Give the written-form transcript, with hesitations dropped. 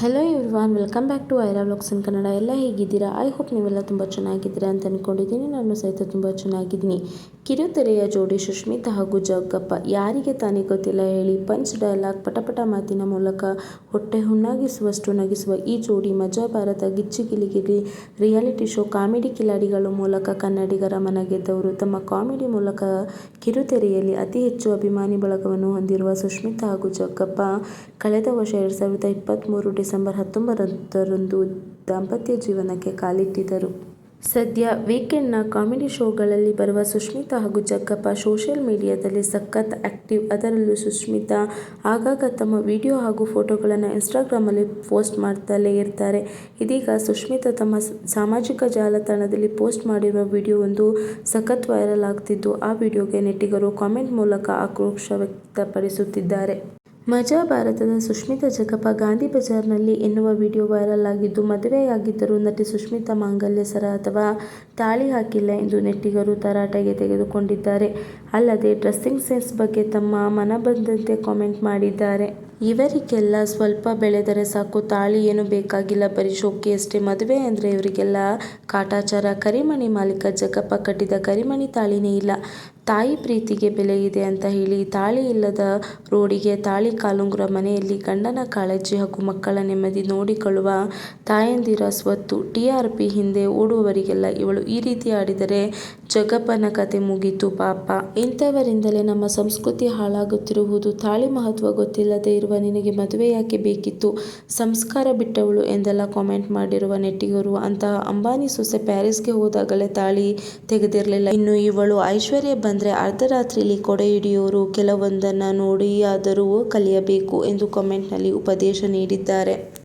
Hello everyone, welcome back to Aira vlogs in Kannada. ಎಲ್ಲ ಹೇಗಿದ್ದೀರಾ? I hope ನೀವೆಲ್ಲ ತುಂಬ ಚೆನ್ನಾಗಿದ್ದೀರಾ ಅಂತ ಅಂದ್ಕೊಂಡಿದ್ದೀನಿ. ನಾನು ಸಹಿತ ತುಂಬ ಚೆನ್ನಾಗಿದ್ದೀನಿ. ಕಿರುತೆರೆಯ ಜೋಡಿ ಸುಷ್ಮಿತಾ ಹಾಗೂ ಜಗ್ಗಪ್ಪ, ಯಾರಿಗೆ ತಾನೇ ಗೊತ್ತಿಲ್ಲ ಹೇಳಿ. ಪಂಚ್ ಡೈಲಾಗ್, ಪಟಪಟ ಮಾತಿನ ಮೂಲಕ ಹೊಟ್ಟೆ ಹುಣ್ಣಾಗಿಸುವಷ್ಟು ನಗಿಸುವ ಈ ಜೋಡಿ ಮಜಾ ಭಾರತ, ಗಿಚ್ಚಿ ಗಿಲಿಗಿಲಿ ರಿಯಾಲಿಟಿ ಶೋ ಕಾಮಿಡಿ ಕಿಲಾಡಿಗಳ ಮೂಲಕ ಕನ್ನಡಿಗರ ಮನ ಗೆದ್ದವರು. ತಮ್ಮ ಕಾಮಿಡಿ ಮೂಲಕ ಕಿರುತೆರೆಯಲ್ಲಿ ಅತಿ ಹೆಚ್ಚು ಅಭಿಮಾನಿ ಬಳಗವನ್ನು ಹೊಂದಿರುವ ಸುಷ್ಮಿತಾ ಹಾಗೂ ಜಗ್ಗಪ್ಪ ಕಳೆದ ವರ್ಷ 2023 ಡಿಸೆಂಬರ್ 19ರಂದು ದಾಂಪತ್ಯ ಜೀವನಕ್ಕೆ ಕಾಲಿಟ್ಟಿದ್ದರು. ಸದ್ಯ ವೀಕೆಂಡ್ನ ಕಾಮಿಡಿ ಶೋಗಳಲ್ಲಿ ಬರುವ ಸುಷ್ಮಿತಾ ಹಾಗೂ ಜಗ್ಗಪ್ಪ ಸೋಷಿಯಲ್ ಮೀಡಿಯಾದಲ್ಲಿ ಸಖತ್ ಆಕ್ಟಿವ್. ಅದರಲ್ಲೂ ಸುಷ್ಮಿತಾ ಆಗಾಗ ತಮ್ಮ ವಿಡಿಯೋ ಹಾಗೂ ಫೋಟೋಗಳನ್ನು ಇನ್ಸ್ಟಾಗ್ರಾಮಲ್ಲಿ ಪೋಸ್ಟ್ ಮಾಡ್ತಲೇ ಇರ್ತಾರೆ. ಇದೀಗ ಸುಷ್ಮಿತಾ ತಮ್ಮ ಸಾಮಾಜಿಕ ಜಾಲತಾಣದಲ್ಲಿ ಪೋಸ್ಟ್ ಮಾಡಿರುವ ವಿಡಿಯೋ ಒಂದು ಸಖತ್ ವೈರಲ್ ಆಗ್ತಿದ್ದು, ಆ ವಿಡಿಯೋಗೆ ನೆಟ್ಟಿಗರು ಕಾಮೆಂಟ್ ಮೂಲಕ ಆಕ್ರೋಶ ವ್ಯಕ್ತಪಡಿಸುತ್ತಿದ್ದಾರೆ. ಮಜಾ ಭಾರತದ ಸುಷ್ಮಿತಾ ಜಗ್ಗಪ್ಪ ಗಾಂಧಿ ಬಜಾರ್ನಲ್ಲಿ ಎನ್ನುವ ವಿಡಿಯೋ ವೈರಲ್ ಆಗಿದ್ದು, ಮದುವೆಯಾಗಿದ್ದರೂ ನಟಿ ಸುಷ್ಮಿತಾ ಮಾಂಗಲ್ಯ ಸರ ಅಥವಾ ತಾಳಿ ಹಾಕಿಲ್ಲ ಎಂದು ನೆಟ್ಟಿಗರು ತರಾಟೆಗೆ ತೆಗೆದುಕೊಂಡಿದ್ದಾರೆ. ಅಲ್ಲದೆ ಡ್ರೆಸ್ಸಿಂಗ್ ಸೆನ್ಸ್ ಬಗ್ಗೆ ತಮ್ಮ ಮನಬಂದಂತೆ ಕಾಮೆಂಟ್ ಮಾಡಿದ್ದಾರೆ. ಇವರಿಗೆಲ್ಲ ಸ್ವಲ್ಪ ಬೆಳೆದರೆ ಸಾಕು, ತಾಳಿ ಏನು ಬೇಕಾಗಿಲ್ಲ, ಬರೀ ಶೋಕಿ ಅಷ್ಟೇ. ಮದುವೆ ಅಂದರೆ ಇವರಿಗೆಲ್ಲ ಕಾಟಾಚಾರ. ಕರಿಮಣಿ ಮಾಲೀಕ ಜಗ್ಗಪ್ಪ ಕಟ್ಟಿದ ಕರಿಮಣಿ ತಾಳಿನೇ ಇಲ್ಲ. ತಾಯಿ ಪ್ರೀತಿಗೆ ಬೆಲೆ ಇದೆ ಅಂತ ಹೇಳಿ ತಾಳಿ ಇಲ್ಲದ ರೋಡಿಗೆ ತಾಳಿ ಕಾಲುಂಗುರ, ಮನೆಯಲ್ಲಿ ಗಂಡನ ಕಾಳಜಿ ಹಾಗೂ ಮಕ್ಕಳ ನೆಮ್ಮದಿ ನೋಡಿಕೊಳ್ಳುವ ತಾಯಂದಿರ ಸ್ವತ್ತು. TRP ಹಿಂದೆ ಓಡುವವರಿಗೆಲ್ಲ ಇವಳು ಈ ರೀತಿ ಆಡಿದರೆ ಜಗ್ಗಪ್ಪನ ಕತೆ ಮುಗೀತು ಪಾಪ. ಇಂಥವರಿಂದಲೇ ನಮ್ಮ ಸಂಸ್ಕೃತಿ ಹಾಳಾಗುತ್ತಿರುವುದು. ತಾಳಿ ಮಹತ್ವ ಗೊತ್ತಿಲ್ಲದೆ ಇರುವ ನಿನಗೆ ಮದುವೆ ಯಾಕೆ ಬೇಕಿತ್ತು, ಸಂಸ್ಕಾರ ಬಿಟ್ಟವಳು ಎಂದೆಲ್ಲ ಕಾಮೆಂಟ್ ಮಾಡಿರುವ ನೆಟ್ಟಿಗರು, ಅಂತಹ ಅಂಬಾನಿ ಸೊಸೆ ಪ್ಯಾರಿಸ್ಗೆ ಹೋದಾಗಲೇ ತಾಳಿ ತೆಗೆದಿರಲಿಲ್ಲ, ಇನ್ನು ಇವಳು ಐಶ್ವರ್ಯ ಬಂದ್ರೆ ಅರ್ಧರಾತ್ರಿಲಿ ಕೊಡೆ ಹಿಡಿಯೋರು, ಕೆಲವೊಂದನ್ನ ನೋಡಿಯಾದರೂ ಕಲಿಯಬೇಕು ಎಂದು ಕಾಮೆಂಟ್ನಲ್ಲಿ ಉಪದೇಶ ನೀಡಿದ್ದಾರೆ.